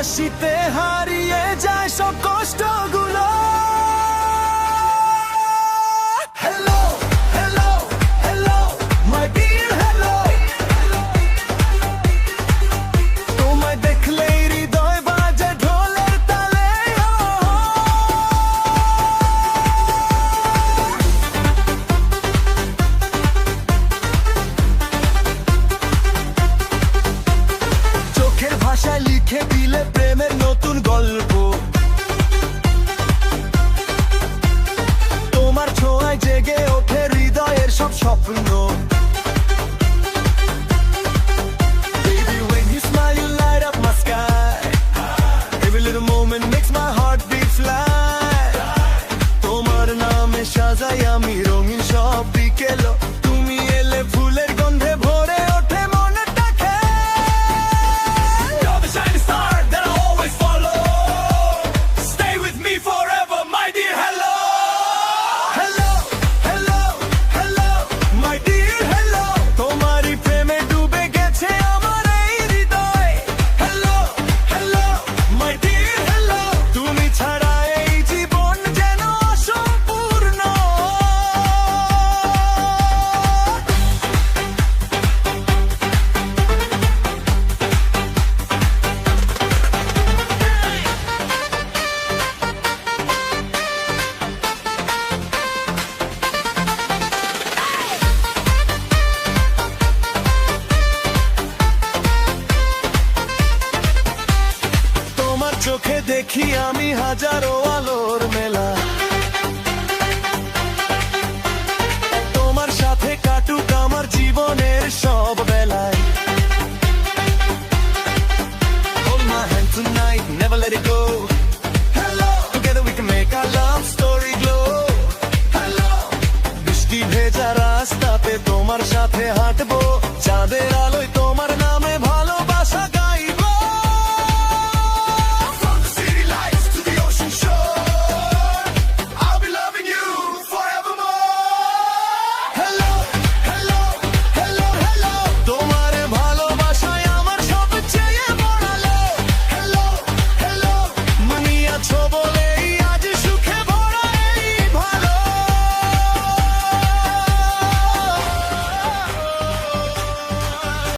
হাসিতে হারিয়ে যায় সব কষ্টগুলো। Hello hello hello my dear hello, তোমায় দেখলেই হৃদয় বাজে ঢোলের তালে। চোখের ভাষায় লিখে দিলে প্রেমের নতুন গল্প, তোমার ছোঁয়ায় জেগে ওঠে হৃদয়ের সব স্বপ্ন। Baby, when you smile, you light up my sky. Every little moment makes my heart beat fly. তোমার নামে সাজাই আমি রঙিন সব বিকেল, তুমি এলে ফুলের গন্ধে ভরে ওঠে মনটাকে। You're the shining star that I always follow. Stay with me forever, my dear hello. Hello, hello, hello, my dear hello. তোমারই প্রেমে ডুবে গেছে আমার এই হৃদয়। Hello, hello, my dear hello. তুমি ছাড়া এই জীবন যেন অসম্পূর্ণ। তোমার চোখে দেখি আমি হাজারো আলোর মেলা, তোমার সাথে কাটুক আমার জীবনের সব বেলায়। Hold my hand tonight, never let it go. Hello, together we can make our love story glow. Hello, বৃষ্টি ভেজা রাস্তাতে তোমার সাথে হাঁটবো, চাঁদের আলোয়